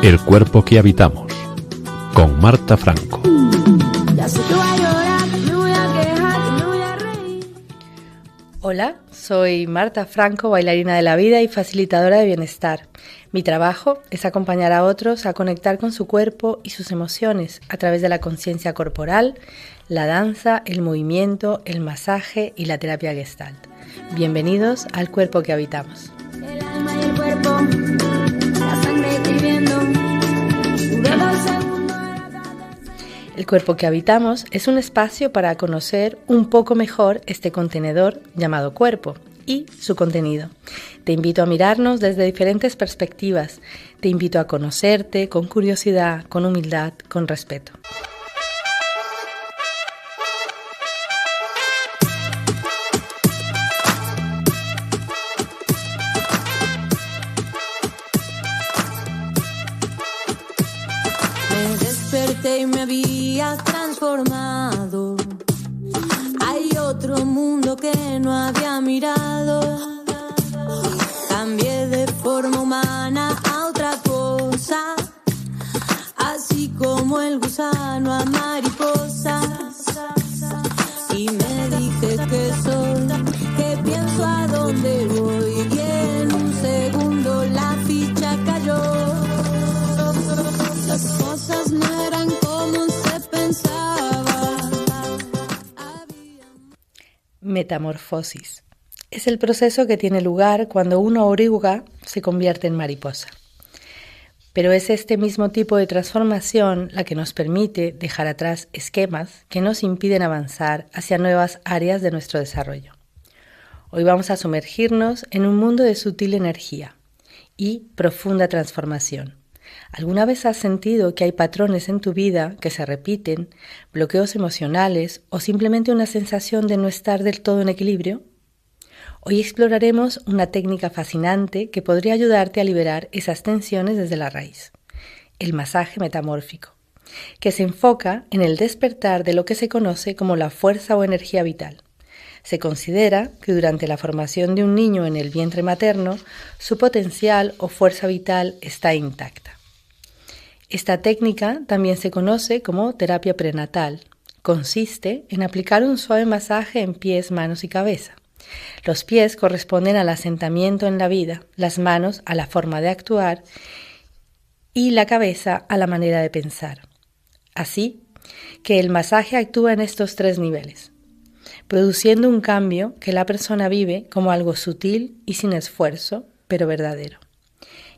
El cuerpo que habitamos, con Marta Franco. Hola, soy Marta Franco, bailarina de la vida y facilitadora de bienestar. Mi trabajo es acompañar a otros a conectar con su cuerpo y sus emociones a través de la conciencia corporal, la danza, el movimiento, el masaje y la terapia Gestalt. Bienvenidos al cuerpo que habitamos. El alma y el cuerpo, la sangre escribiendo. El cuerpo que habitamos es un espacio para conocer un poco mejor este contenedor llamado cuerpo y su contenido. Te invito a mirarnos desde diferentes perspectivas. Te invito a conocerte con curiosidad, con humildad, con respeto. Y me había transformado. Hay otro mundo que no había mirado. Cambié de forma humana a otra cosa, así como el gusano a mariposa. Y me dije que soy, que pienso a dónde voy. Y en un segundo la ficha cayó. Las cosas no eran como se pensaba. Metamorfosis. Es el proceso que tiene lugar cuando una oruga se convierte en mariposa. Pero es este mismo tipo de transformación la que nos permite dejar atrás esquemas que nos impiden avanzar hacia nuevas áreas de nuestro desarrollo. Hoy vamos a sumergirnos en un mundo de sutil energía y profunda transformación. ¿Alguna vez has sentido que hay patrones en tu vida que se repiten, bloqueos emocionales o simplemente una sensación de no estar del todo en equilibrio? Hoy exploraremos una técnica fascinante que podría ayudarte a liberar esas tensiones desde la raíz, el masaje metamórfico, que se enfoca en el despertar de lo que se conoce como la fuerza o energía vital. Se considera que durante la formación de un niño en el vientre materno, su potencial o fuerza vital está intacta. Esta técnica también se conoce como terapia prenatal. Consiste en aplicar un suave masaje en pies, manos y cabeza. Los pies corresponden al asentamiento en la vida, las manos a la forma de actuar y la cabeza a la manera de pensar. Así que el masaje actúa en estos tres niveles, produciendo un cambio que la persona vive como algo sutil y sin esfuerzo, pero verdadero.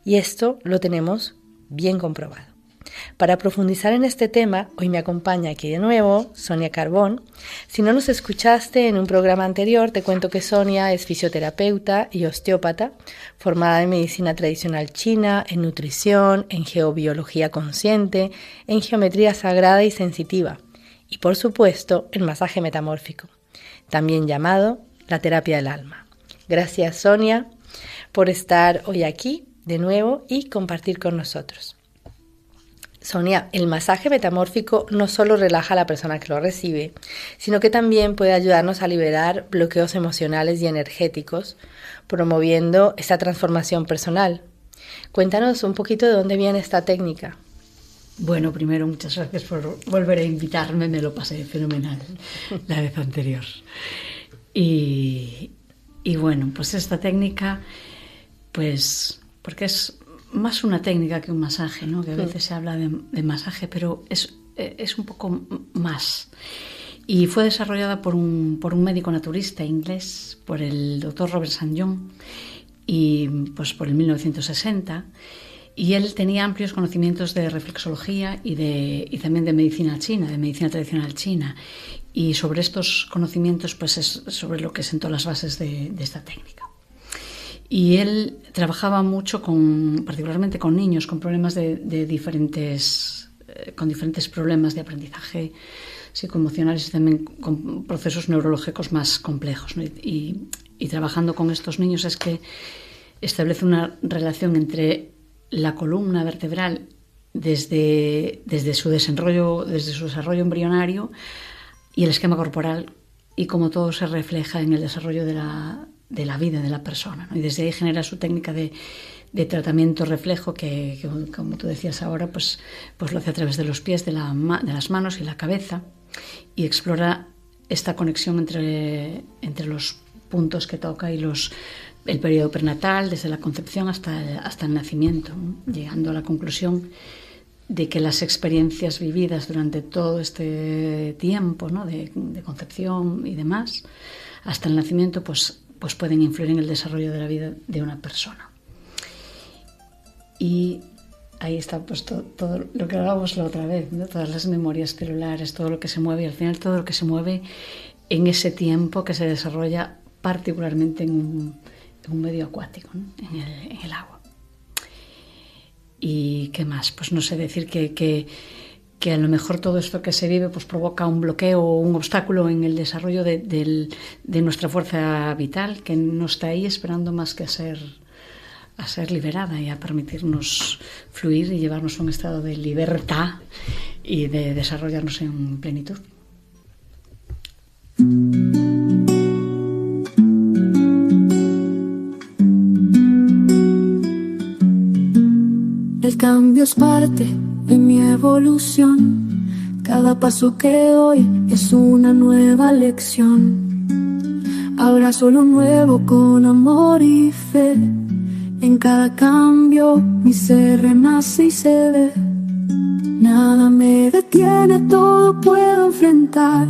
Y esto lo tenemos bien comprobado. Para profundizar en este tema, hoy me acompaña aquí de nuevo Sonia Carbón. Si no nos escuchaste en un programa anterior, te cuento que Sonia es fisioterapeuta y osteópata, formada en medicina tradicional china, en nutrición, en geobiología consciente, en geometría sagrada y sensitiva, y por supuesto en masaje metamórfico, también llamado la terapia del alma. Gracias, Sonia, por estar hoy aquí de nuevo y compartir con nosotros. Sonia, el masaje metamórfico no solo relaja a la persona que lo recibe, sino que también puede ayudarnos a liberar bloqueos emocionales y energéticos, promoviendo esta transformación personal. Cuéntanos un poquito de dónde viene esta técnica. Bueno, primero, muchas gracias por volver a invitarme, me lo pasé fenomenal la vez anterior. Y bueno, pues esta técnica, pues, porque es más una técnica que un masaje, ¿no? Que a veces se habla de masaje, pero es un poco más. Y fue desarrollada por un médico naturista inglés, por el doctor Robert St. John, y pues por el 1960. Y él tenía amplios conocimientos de reflexología y también de medicina china, de medicina tradicional china. Y sobre estos conocimientos, pues es sobre lo que sentó las bases de esta técnica. Y él trabajaba mucho particularmente con niños con problemas con diferentes problemas de aprendizaje psicoemocionales y también con procesos neurológicos más complejos, ¿no? Y trabajando con estos niños es que establece una relación entre la columna vertebral desde su desarrollo embrionario y el esquema corporal, y cómo todo se refleja en el desarrollo de de la vida de la persona, ¿no? Y desde ahí genera su técnica de tratamiento reflejo que, como tú decías ahora, pues lo hace a través de los pies, de las manos y la cabeza, y explora esta conexión entre los puntos que toca y el periodo prenatal, desde la concepción hasta el nacimiento, ¿no? Llegando a la conclusión de que las experiencias vividas durante todo este tiempo, ¿no? de concepción y demás, hasta el nacimiento, pues pueden influir en el desarrollo de la vida de una persona. Y ahí está pues todo lo que hablábamos la otra vez, ¿no? Todas las memorias celulares, todo lo que se mueve, y al final todo lo que se mueve en ese tiempo que se desarrolla particularmente en un medio acuático, ¿no? en el agua. ¿Y qué más? Pues no sé, decir que a lo mejor todo esto que se vive pues provoca un bloqueo o un obstáculo en el desarrollo de nuestra fuerza vital, que no está ahí esperando más que a ser liberada y a permitirnos fluir y llevarnos a un estado de libertad y de desarrollarnos en plenitud. El cambio es parte de mi evolución. Cada paso que doy es una nueva lección. Abrazo lo nuevo con amor y fe. En cada cambio mi ser renace y se ve. Nada me detiene, todo puedo enfrentar.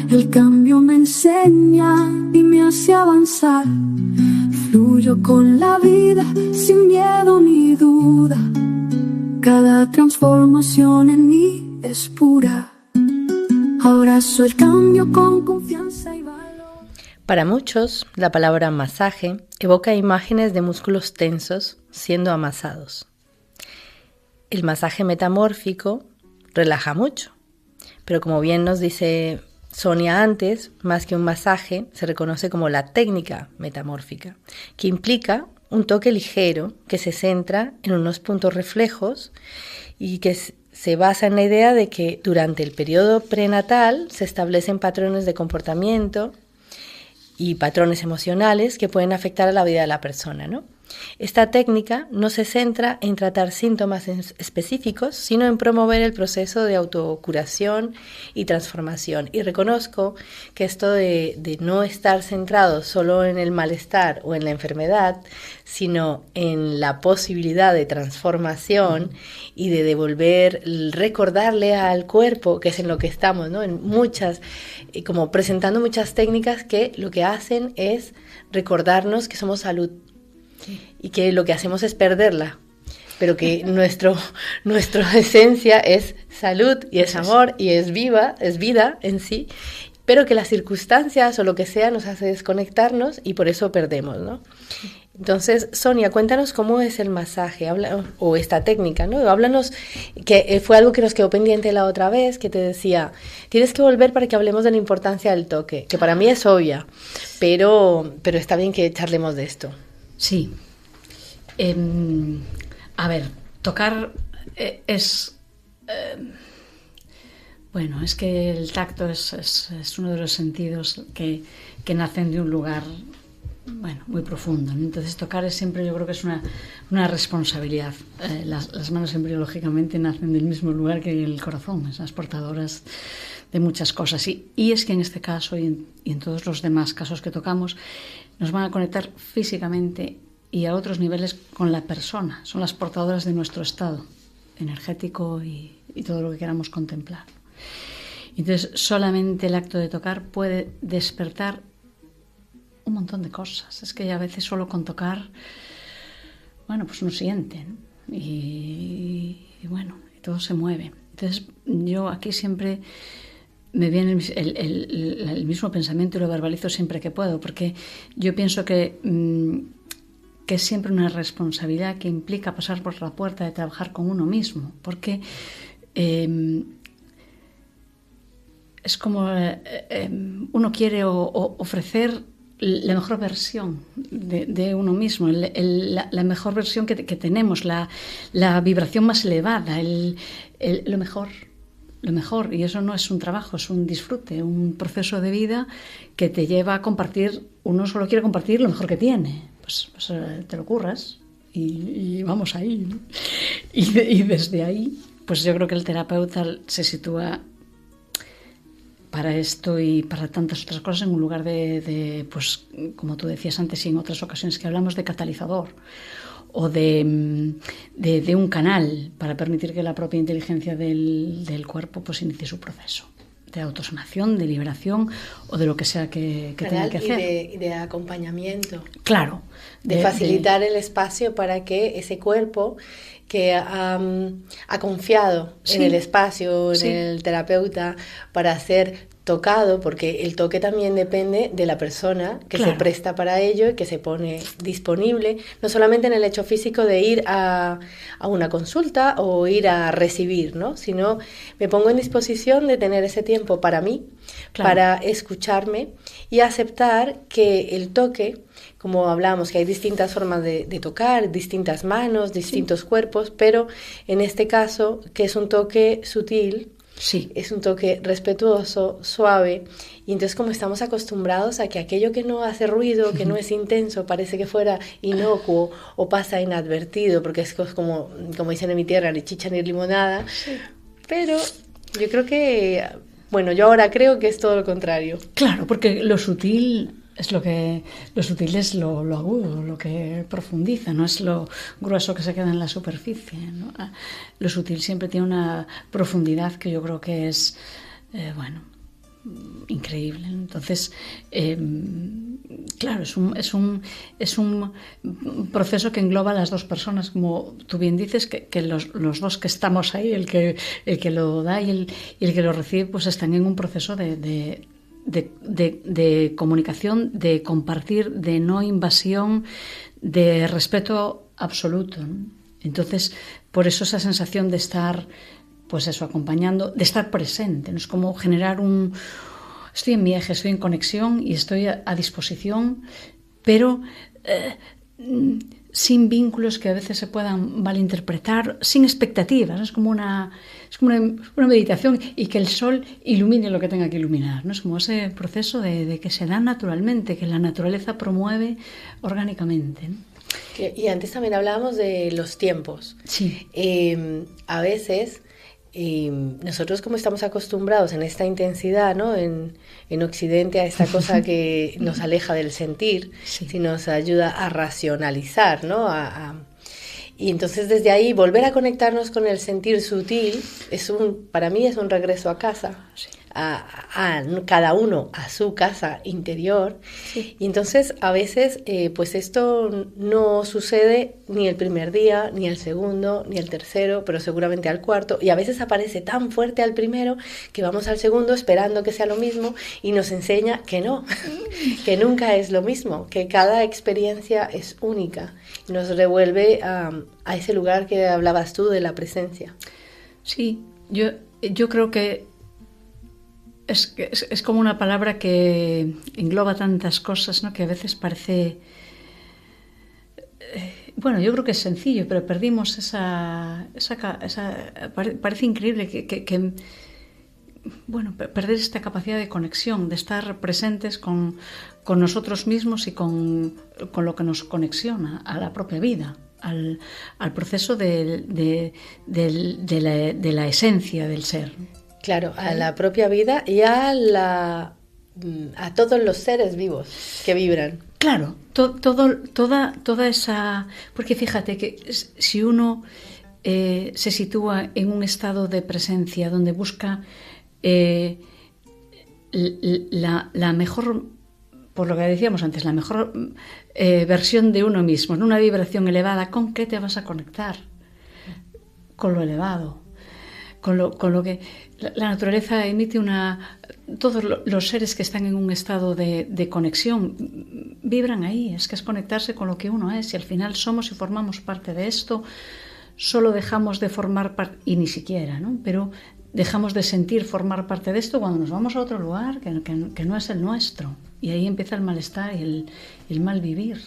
El cambio me enseña y me hace avanzar. Fluyo con la vida sin miedo ni duda. Cada transformación en mí es pura. Abrazo el cambio con confianza y valor. Para muchos, la palabra masaje evoca imágenes de músculos tensos siendo amasados. El masaje metamórfico relaja mucho, pero como bien nos dice Sonia antes, más que un masaje, se reconoce como la técnica metamórfica, que implica un toque ligero que se centra en unos puntos reflejos y que se basa en la idea de que durante el periodo prenatal se establecen patrones de comportamiento y patrones emocionales que pueden afectar a la vida de la persona, ¿no? Esta técnica no se centra en tratar síntomas específicos, sino en promover el proceso de autocuración y transformación. Y reconozco que esto de no estar centrado solo en el malestar o en la enfermedad, sino en la posibilidad de transformación y de devolver, recordarle al cuerpo, que es en lo que estamos, ¿no? En muchas, como presentando muchas técnicas que lo que hacen es recordarnos que somos salud. Sí. Y que lo que hacemos es perderla, pero que nuestra esencia es salud y es amor y es vida en sí, pero que las circunstancias o lo que sea nos hace desconectarnos y por eso perdemos, ¿no? Entonces, Sonia, cuéntanos cómo es el masaje o esta técnica, ¿no? Háblanos, que fue algo que nos quedó pendiente la otra vez, que te decía, tienes que volver para que hablemos de la importancia del toque, que para mí es obvia, pero está bien que charlemos de esto. Sí. A ver, tocar es... bueno, es que el tacto es uno de los sentidos que nacen de un lugar, bueno, muy profundo, ¿no? Entonces tocar es siempre, yo creo que es una responsabilidad. Las manos embriológicamente nacen del mismo lugar que el corazón, son las portadoras de muchas cosas. Y es que en este caso y en todos los demás casos que tocamos, nos van a conectar físicamente y a otros niveles con la persona. Son las portadoras de nuestro estado energético y todo lo que queramos contemplar. Entonces, solamente el acto de tocar puede despertar un montón de cosas. Es que a veces solo con tocar, bueno, pues uno siente, ¿no? Y bueno, y todo se mueve. Entonces, yo aquí siempre me viene el mismo pensamiento y lo verbalizo siempre que puedo, porque yo pienso que es siempre una responsabilidad que implica pasar por la puerta de trabajar con uno mismo, porque es como uno quiere ofrecer la mejor versión de uno mismo, la mejor versión que tenemos, la vibración más elevada, lo mejor lo mejor. Y eso no es un trabajo, es un disfrute, un proceso de vida que te lleva a compartir. Uno solo quiere compartir lo mejor que tiene. Pues te lo curras y vamos ahí, ¿no? Y desde ahí, pues yo creo que el terapeuta se sitúa para esto y para tantas otras cosas en un lugar pues como tú decías antes y en otras ocasiones que hablamos, de catalizador o de un canal para permitir que la propia inteligencia del cuerpo pues inicie su proceso de autosanación, de liberación o de lo que sea que tenga que hacer. Y de acompañamiento. Claro. De facilitar el espacio para que ese cuerpo que ha confiado en el espacio, en el terapeuta, para ser tocado, porque el toque también depende de la persona que se presta para ello y que se pone disponible, no solamente en el hecho físico de ir a una consulta o ir a recibir, ¿no? Sino me pongo en disposición de tener ese tiempo para mí, para escucharme y aceptar que el toque, como hablábamos, que hay distintas formas de tocar, distintas manos, distintos cuerpos, pero en este caso, que es un toque sutil, es un toque respetuoso, suave, y entonces como estamos acostumbrados a que aquello que no hace ruido, que no es intenso, parece que fuera inocuo o pasa inadvertido, porque es como dicen en mi tierra, ni chicha ni limonada, pero yo creo que, bueno, yo ahora creo que es todo lo contrario. Claro, porque lo sutil es lo sutil es lo agudo, lo que profundiza, no es lo grueso que se queda en la superficie, ¿no? Lo sutil siempre tiene una profundidad que yo creo que es, increíble. Entonces, claro, es un proceso que engloba a las dos personas, como tú bien dices, que los dos que estamos ahí, el que lo da y el que lo recibe, pues están en un proceso de comunicación, de compartir, de no invasión, de respeto absoluto, ¿no? Entonces, por eso esa sensación de estar, pues eso, acompañando, de estar presente, ¿no? Es como generar estoy en mi eje, estoy en conexión y estoy a disposición, pero sin vínculos que a veces se puedan malinterpretar, sin expectativas, ¿no? Es como una meditación y que el sol ilumine lo que tenga que iluminar, ¿no? Es como ese proceso de que se da naturalmente, que la naturaleza promueve orgánicamente, ¿no? Y antes también hablábamos de los tiempos. Sí. A veces nosotros, como estamos acostumbrados en esta intensidad, ¿no? En Occidente, a esta cosa que nos aleja del sentir, si nos ayuda a racionalizar, ¿no? Y entonces desde ahí volver a conectarnos con el sentir sutil para mí es un regreso a casa, a cada uno a su casa interior. Y entonces a veces pues esto no sucede ni el primer día, ni el segundo, ni el tercero, pero seguramente al cuarto, y a veces aparece tan fuerte al primero que vamos al segundo esperando que sea lo mismo y nos enseña que no, que nunca es lo mismo, que cada experiencia es única, y nos revuelve a ese lugar que hablabas tú de la presencia. Sí, yo creo que es como una palabra que engloba tantas cosas, ¿no? Que a veces parece... yo creo que es sencillo, pero perdimos parece increíble que perder esta capacidad de conexión, de estar presentes con nosotros mismos y con lo que nos conexiona a la propia vida, al proceso de la esencia del ser. Yo a la propia vida y a todos los seres vivos que vibran. Claro, toda esa... Porque fíjate que si uno se sitúa en un estado de presencia donde busca la mejor, por lo que decíamos antes, la mejor versión de uno mismo, en una vibración elevada, ¿con qué te vas a conectar? Con lo elevado, con lo que la naturaleza emite todos los seres que están en un estado de conexión vibran ahí, es que es conectarse con lo que uno es, y al final somos y formamos parte de esto. Solo dejamos de formar parte, y ni siquiera, ¿no? Pero dejamos de sentir formar parte de esto cuando nos vamos a otro lugar que no es el nuestro, y ahí empieza el malestar y el mal vivir.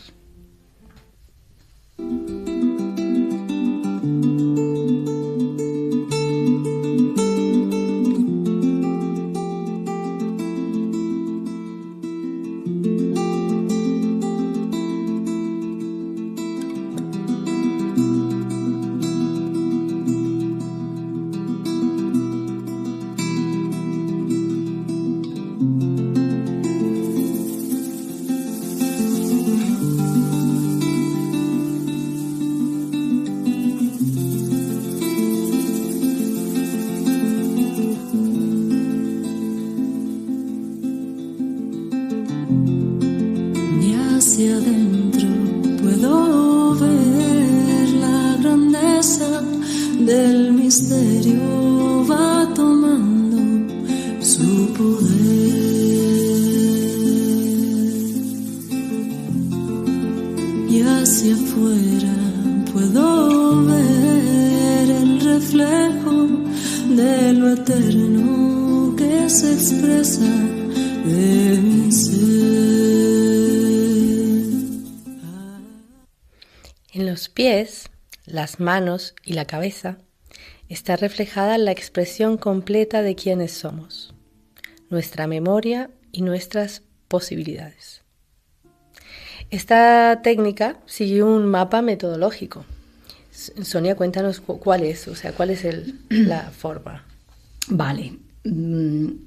reflejo de lo eterno que se expresa en mi ser. En los pies, las manos y la cabeza está reflejada la expresión completa de quiénes somos, nuestra memoria y nuestras posibilidades. Esta técnica sigue un mapa metodológico. Sonia, cuéntanos cuál es, o sea, cuál es la forma. Vale. En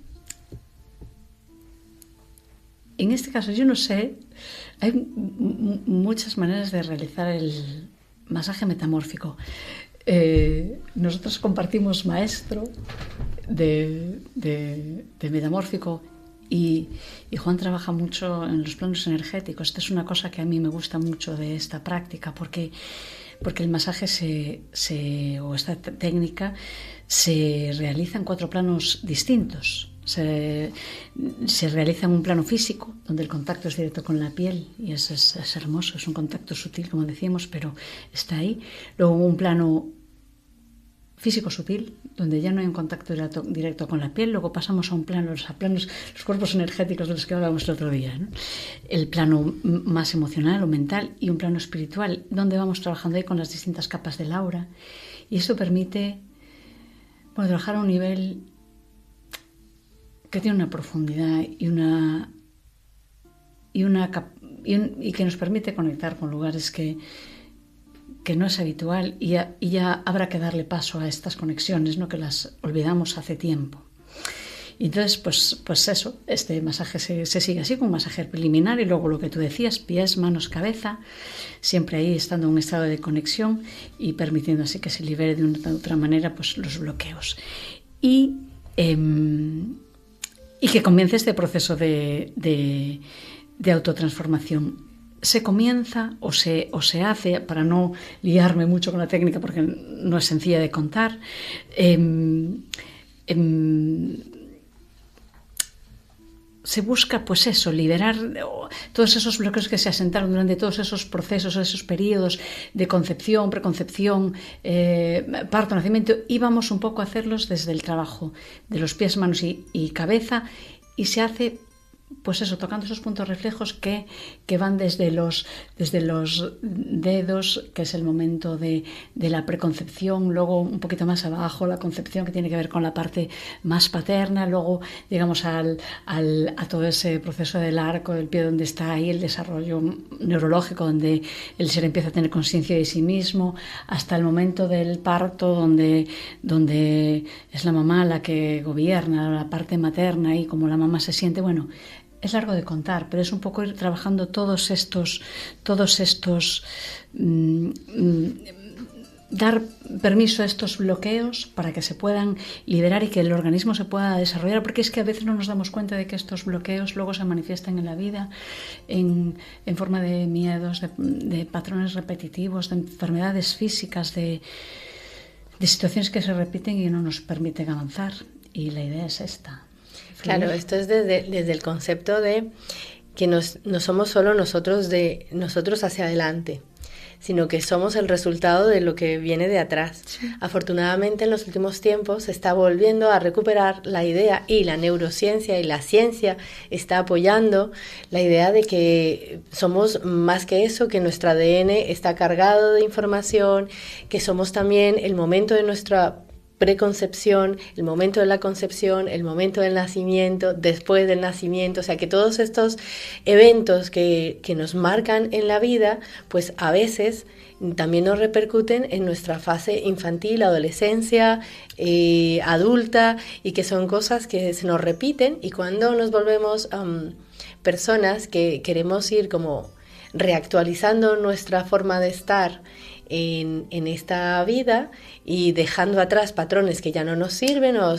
este caso, yo no sé, hay muchas maneras de realizar el masaje metamórfico. Nosotros compartimos maestro de metamórfico y Juan trabaja mucho en los planos energéticos. Esta es una cosa que a mí me gusta mucho de esta práctica porque el masaje o esta técnica se realiza en 4 planos distintos. Se realiza en un plano físico, donde el contacto es directo con la piel y es hermoso, es un contacto sutil, como decíamos, pero está ahí. Luego un plano físico sutil, donde ya no hay un contacto directo con la piel. Luego pasamos a un plano, los cuerpos energéticos de los que hablábamos el otro día, ¿no? El plano más emocional o mental y un plano espiritual, donde vamos trabajando ahí con las distintas capas del aura. Y esto permite trabajar a un nivel que tiene una profundidad y que nos permite conectar con lugares que no es habitual y ya habrá que darle paso a estas conexiones, ¿no? Que las olvidamos hace tiempo. Y entonces, pues eso, este masaje se sigue así, con un masaje preliminar y luego lo que tú decías, pies, manos, cabeza, siempre ahí estando en un estado de conexión y permitiendo así que se libere de una u otra manera pues los bloqueos. Y que comience este proceso de autotransformación. Se comienza o se hace, para no liarme mucho con la técnica porque no es sencilla de contar, se busca pues eso, liberar todos esos bloqueos que se asentaron durante todos esos procesos, esos periodos de concepción, preconcepción, parto, nacimiento, y vamos un poco a hacerlos desde el trabajo de los pies, manos y cabeza, y se hace pues eso, tocando esos puntos reflejos que van desde los dedos, que es el momento de la preconcepción, luego un poquito más abajo la concepción, que tiene que ver con la parte más paterna, luego llegamos a todo ese proceso del arco del pie, donde está ahí el desarrollo neurológico, donde el ser empieza a tener conciencia de sí mismo, hasta el momento del parto, donde es la mamá la que gobierna, la parte materna, y como la mamá se siente, bueno, es largo de contar, pero es un poco ir trabajando todos estos dar permiso a estos bloqueos para que se puedan liberar y que el organismo se pueda desarrollar, porque es que a veces no nos damos cuenta de que estos bloqueos luego se manifiestan en la vida en forma de miedos, de patrones repetitivos, de enfermedades físicas, de situaciones que se repiten y no nos permiten avanzar, y la idea es esta. Claro, esto es desde el concepto de que no somos solo nosotros hacia adelante, sino que somos el resultado de lo que viene de atrás. Sí. Afortunadamente, en los últimos tiempos se está volviendo a recuperar la idea, y la neurociencia y la ciencia está apoyando la idea de que somos más que eso, que nuestro ADN está cargado de información, que somos también el momento de nuestra preconcepción, el momento de la concepción, el momento del nacimiento, después del nacimiento, o sea que todos estos eventos que nos marcan en la vida, pues a veces también nos repercuten en nuestra fase infantil, adolescencia, adulta, y que son cosas que se nos repiten, y cuando nos volvemos personas que queremos ir como reactualizando nuestra forma de estar en esta vida y dejando atrás patrones que ya no nos sirven o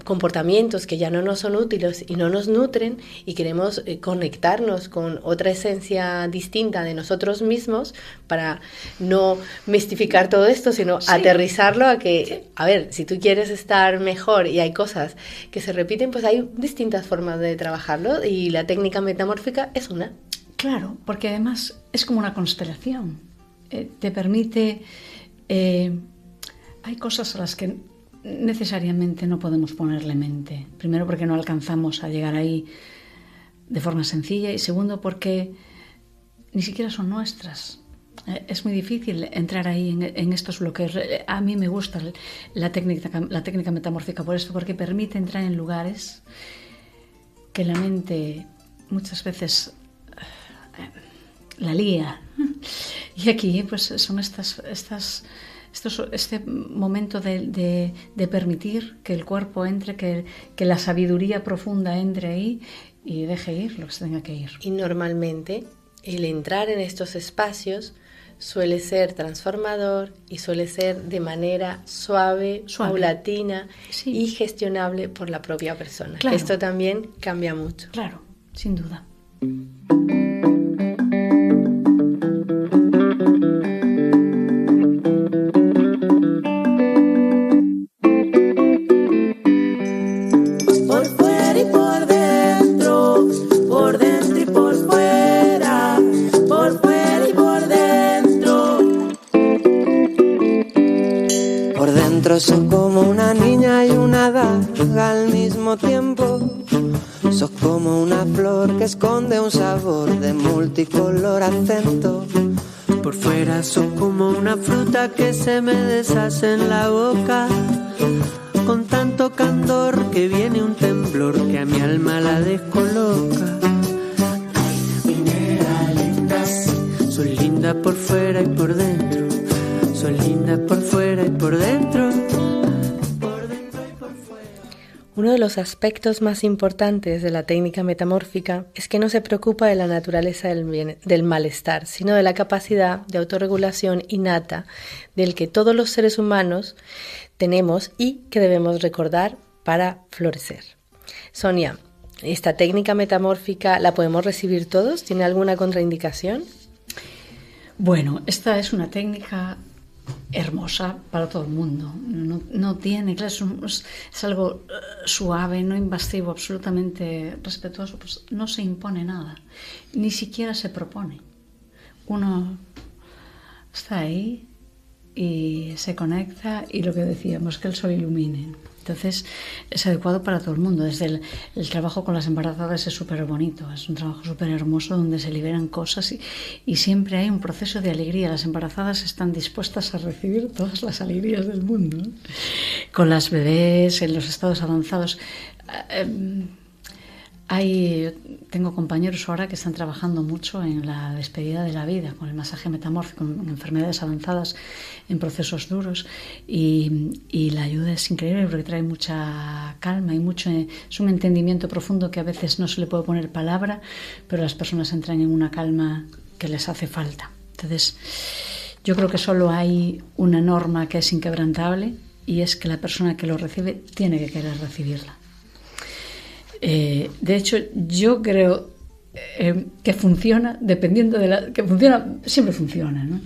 comportamientos que ya no nos son útiles y no nos nutren, y queremos conectarnos con otra esencia distinta de nosotros mismos para no mistificar todo esto, sino aterrizarlo a que, a ver, si tú quieres estar mejor y hay cosas que se repiten, pues hay distintas formas de trabajarlo, y la técnica metamórfica es una. Claro, porque además es como una constelación. Te permite hay cosas a las que necesariamente no podemos ponerle mente. Primero porque no alcanzamos a llegar ahí de forma sencilla y segundo porque ni siquiera son nuestras. Es muy difícil entrar ahí en estos bloqueos. A mí me gusta la técnica metamórfica por esto, porque permite entrar en lugares que la mente muchas veces la lía. Y aquí pues son este momento de permitir que el cuerpo entre, que la sabiduría profunda entre ahí y deje ir lo que se tenga que ir. Y normalmente el entrar en estos espacios suele ser transformador y suele ser de manera suave. Paulatina, sí, y gestionable por la propia persona. Claro. Esto también cambia mucho. Claro, sin duda. Por fuera y por dentro y por fuera, por fuera y por dentro. Por dentro sos como una niña y una daga al mismo tiempo. Sos como una flor que esconde un sabor de multicolor acento. Por fuera sos como una fruta que se me deshace en la boca, con tanto candor que viene un temblor que a mi alma la descoloca. Ay, minera linda, sí, soy linda por fuera y por dentro. Soy linda por fuera y por dentro. Por dentro y por fuera. Uno de los aspectos más importantes de la técnica metamórfica es que no se preocupa de la naturaleza del malestar, sino de la capacidad de autorregulación innata del que todos los seres humanos tenemos y que debemos recordar para florecer. Sonia, ¿esta técnica metamórfica la podemos recibir todos? ¿Tiene alguna contraindicación? Bueno, esta es una técnica hermosa para todo el mundo. No tiene, claro, es algo suave, no invasivo, absolutamente respetuoso, pues no se impone nada, ni siquiera se propone. Uno está ahí y se conecta y lo que decíamos, que el sol ilumine. Entonces es adecuado para todo el mundo. Desde el trabajo con las embarazadas es súper bonito, es un trabajo súper hermoso donde se liberan cosas y siempre hay un proceso de alegría. Las embarazadas están dispuestas a recibir todas las alegrías del mundo. Con las bebés, en los estados avanzados, tengo compañeros ahora que están trabajando mucho en la despedida de la vida, con el masaje metamórfico, en enfermedades avanzadas, en procesos duros, y la ayuda es increíble porque trae mucha calma y es un entendimiento profundo que a veces no se le puede poner palabra, pero las personas entran en una calma que les hace falta. Entonces, yo creo que solo hay una norma que es inquebrantable y es que la persona que lo recibe tiene que querer recibirla. De hecho, yo creo que funciona, dependiendo que funciona, siempre funciona, ¿no?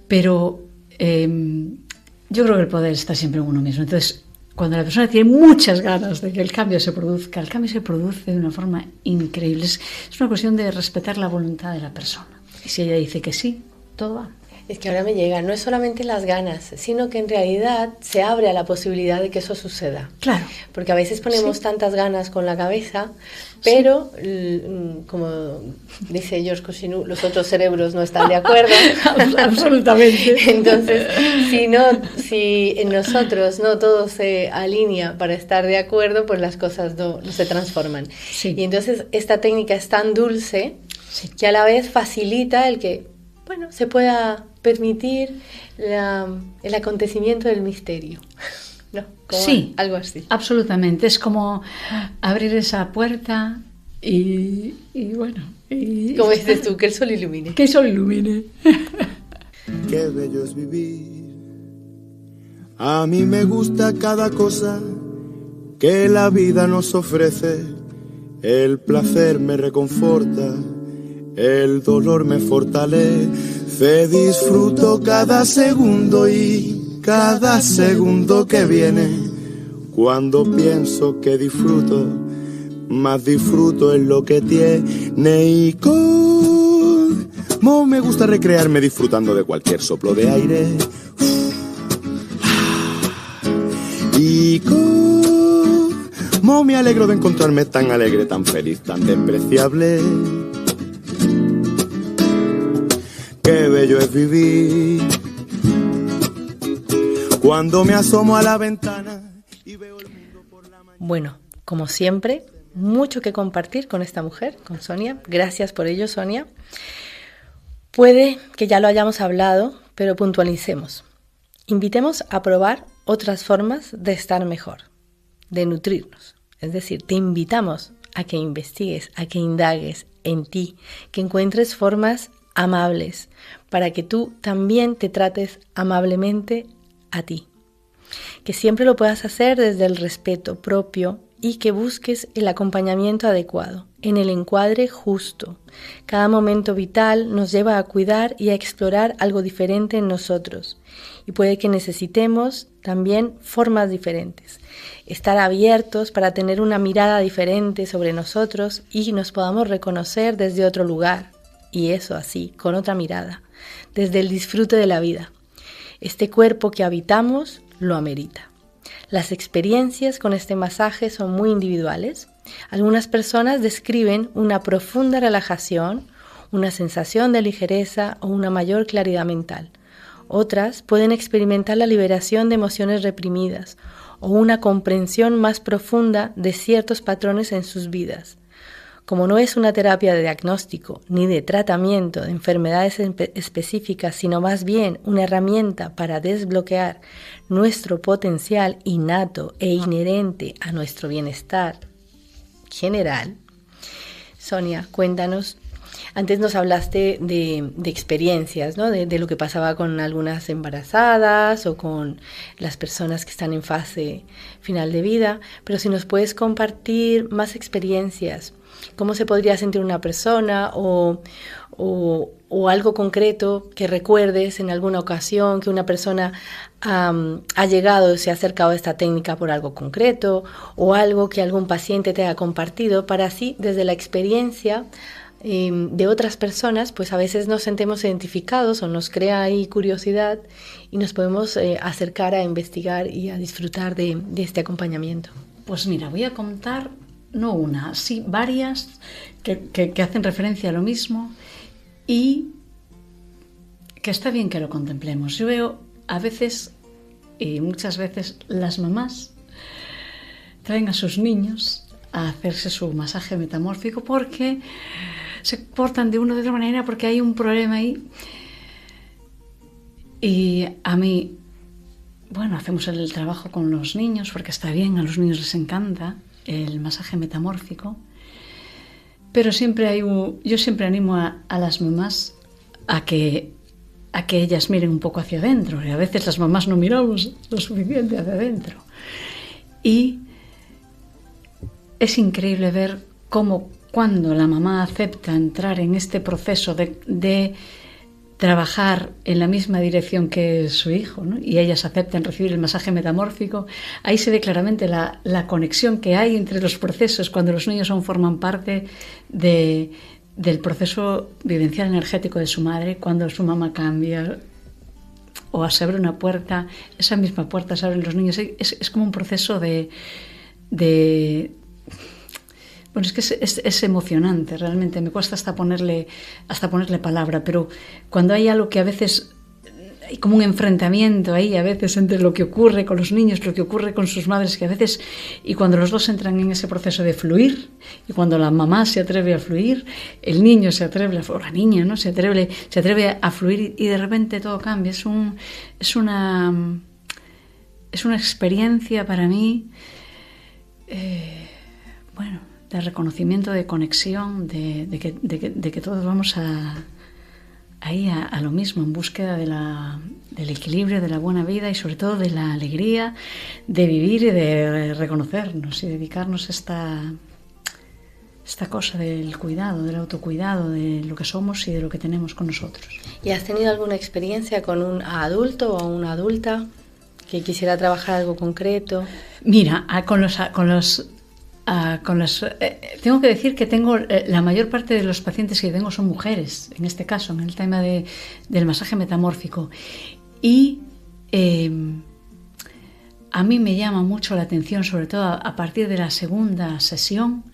Pero yo creo que el poder está siempre en uno mismo. Entonces, cuando la persona tiene muchas ganas de que el cambio se produzca, el cambio se produce de una forma increíble. Es una cuestión de respetar la voluntad de la persona. Y si ella dice que sí, todo va. Es que ahora me llega, no es solamente las ganas, sino que en realidad se abre a la posibilidad de que eso suceda. Claro. Porque a veces ponemos tantas ganas con la cabeza, pero como dice Georges Cousineau, los otros cerebros no están de acuerdo. Absolutamente. Entonces, si en nosotros no todo se alinea para estar de acuerdo, pues las cosas no se transforman. Sí. Y entonces esta técnica es tan dulce que a la vez facilita el que se pueda permitir el acontecimiento del misterio, ¿no? Como sí, algo así. Absolutamente. Es como abrir esa puerta y bueno. Como dices tú, que el sol ilumine. Que el sol ilumine. Qué bello es vivir. A mí me gusta cada cosa que la vida nos ofrece. El placer me reconforta, el dolor me fortalece. Disfruto cada segundo y cada segundo que viene. Cuando pienso que disfruto, más disfruto en lo que tiene. Y como me gusta recrearme disfrutando de cualquier soplo de aire. Y cómo me alegro de encontrarme tan alegre, tan feliz, tan despreciable. Qué bello es vivir cuando me asomo a la ventana y veo el mundo por la mañana. Bueno, como siempre, mucho que compartir con esta mujer, con Sonia. Gracias por ello, Sonia. Puede que ya lo hayamos hablado, pero puntualicemos. Invitemos a probar otras formas de estar mejor, de nutrirnos. Es decir, te invitamos a que investigues, a que indagues en ti, que encuentres formas amables para que tú también te trates amablemente a ti. Que siempre lo puedas hacer desde el respeto propio y que busques el acompañamiento adecuado, en el encuadre justo. Cada momento vital nos lleva a cuidar y a explorar algo diferente en nosotros. Y puede que necesitemos también formas diferentes. Estar abiertos para tener una mirada diferente sobre nosotros y nos podamos reconocer desde otro lugar. Y eso así, con otra mirada, desde el disfrute de la vida. Este cuerpo que habitamos lo amerita. Las experiencias con este masaje son muy individuales. Algunas personas describen una profunda relajación, una sensación de ligereza o una mayor claridad mental. Otras pueden experimentar la liberación de emociones reprimidas o una comprensión más profunda de ciertos patrones en sus vidas. Como no es una terapia de diagnóstico ni de tratamiento de enfermedades específicas, sino más bien una herramienta para desbloquear nuestro potencial innato e inherente a nuestro bienestar general. Sonia, cuéntanos. Antes nos hablaste de experiencias, ¿no? De lo que pasaba con algunas embarazadas o con las personas que están en fase final de vida, pero si nos puedes compartir más experiencias, cómo se podría sentir una persona o algo concreto que recuerdes en alguna ocasión que una persona ha llegado, se ha acercado a esta técnica por algo concreto o algo que algún paciente te haya compartido, para así desde la experiencia de otras personas, pues a veces nos sentimos identificados o nos crea ahí curiosidad y nos podemos acercar a investigar y a disfrutar de este acompañamiento. Pues mira, voy a contar, no una, sí varias que hacen referencia a lo mismo y que está bien que lo contemplemos. Yo veo a veces y muchas veces las mamás traen a sus niños a hacerse su masaje metamórfico porque se portan de una u otra manera, porque hay un problema ahí. Y a mí, bueno, hacemos el trabajo con los niños porque está bien, a los niños les encanta el masaje metamórfico, pero yo siempre animo a las mamás a que ellas miren un poco hacia adentro, y a veces las mamás no miramos lo suficiente hacia adentro. Y es increíble ver cómo cuando la mamá acepta entrar en este proceso de trabajar en la misma dirección que su hijo, ¿no? Y ellas aceptan recibir el masaje metamórfico, ahí se ve claramente la conexión que hay entre los procesos cuando los niños aún forman parte del proceso vivencial energético de su madre, cuando su mamá cambia o se abre una puerta, esa misma puerta se abren los niños. Es como un proceso de bueno, es que es emocionante, realmente. Me cuesta hasta ponerle palabra, pero cuando hay algo que a veces hay como un enfrentamiento ahí, a veces entre lo que ocurre con los niños, lo que ocurre con sus madres, que a veces, y cuando los dos entran en ese proceso de fluir, y cuando la mamá se atreve a fluir, el niño se atreve, o la niña, ¿no? se atreve a fluir y de repente todo cambia. Es una experiencia para mí, bueno, de reconocimiento, de conexión, de que todos vamos ahí a lo mismo, en búsqueda del equilibrio, de la buena vida y sobre todo de la alegría de vivir y de reconocernos y dedicarnos a esta cosa del cuidado, del autocuidado, de lo que somos y de lo que tenemos con nosotros. ¿Y has tenido alguna experiencia con un adulto o una adulta que quisiera trabajar algo concreto? Mira, tengo que decir que la mayor parte de los pacientes que tengo son mujeres, en este caso, en el tema del masaje metamórfico. Y a mí me llama mucho la atención, sobre todo a partir de la segunda sesión,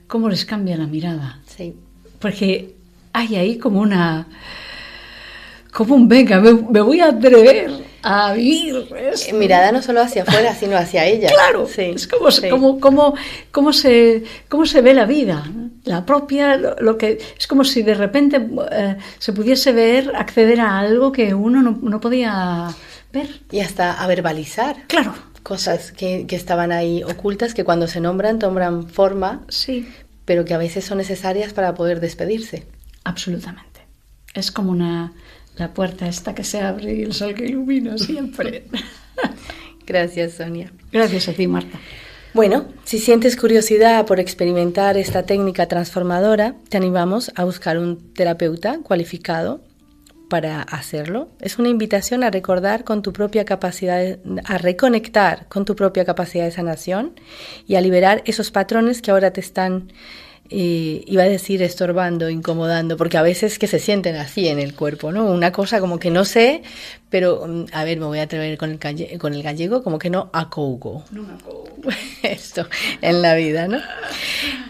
cómo les cambia la mirada. Sí. Porque hay ahí como un venga, me voy a atrever a vivir esto. Mirada no solo hacia afuera, sino hacia ella. Claro, sí, es como, sí. cómo se ve la vida, la propia, lo que es como si de repente se pudiese ver, acceder a algo que uno no podía ver. Y hasta a verbalizar. Claro. Cosas que estaban ahí ocultas, que cuando se nombran, toman forma, Sí. pero que a veces son necesarias para poder despedirse. Absolutamente. Es como la puerta esta que se abre y el sol que ilumina siempre. Gracias, Sonia. Gracias a ti, Marta. Bueno, si sientes curiosidad por experimentar esta técnica transformadora, te animamos a buscar un terapeuta cualificado para hacerlo. Es una invitación a recordar con tu propia capacidad, a reconectar con tu propia capacidad de sanación y a liberar esos patrones que ahora te están, iba a decir, estorbando, incomodando, porque a veces que se sienten así en el cuerpo, ¿no? Una cosa como que no sé, pero a ver, me voy a atrever con el gallego, como que no acougo. Esto en la vida, ¿no?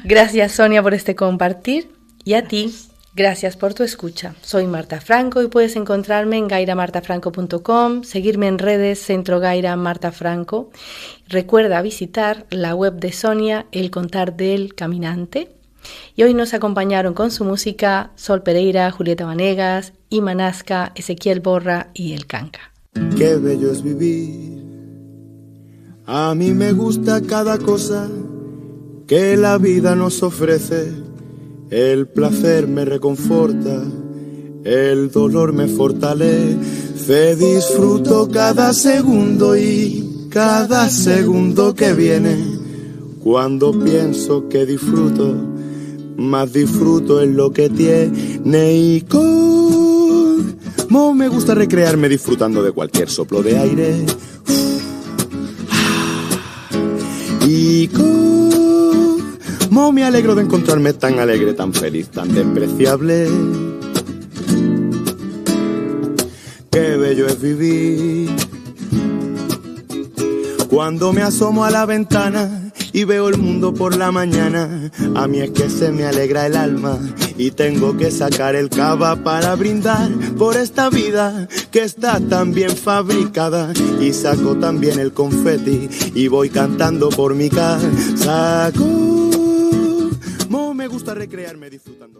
Gracias, Sonia, por este compartir, y a ti. Gracias por tu escucha. Soy Marta Franco y puedes encontrarme en gairamartafranco.com, seguirme en redes Centro Gaira Marta Franco. Recuerda visitar la web de Sonia, El Contar del Caminante. Y hoy nos acompañaron con su música Sol Pereira, Julieta Vanegas, Ima Nazca, Ezequiel Borra y El Canca. Qué bello es vivir. A mí me gusta cada cosa que la vida nos ofrece. El placer me reconforta, el dolor me fortalece. Disfruto cada segundo y cada segundo que viene. Cuando pienso que disfruto, más disfruto en lo que tiene. Y como me gusta recrearme disfrutando de cualquier soplo de aire. Y como me alegro de encontrarme tan alegre, tan feliz, tan despreciable. Qué bello es vivir. Cuando me asomo a la ventana y veo el mundo por la mañana, a mí es que se me alegra el alma y tengo que sacar el cava para brindar por esta vida que está tan bien fabricada. Y saco también el confeti y voy cantando por mi casa. Me gusta recrearme disfrutando.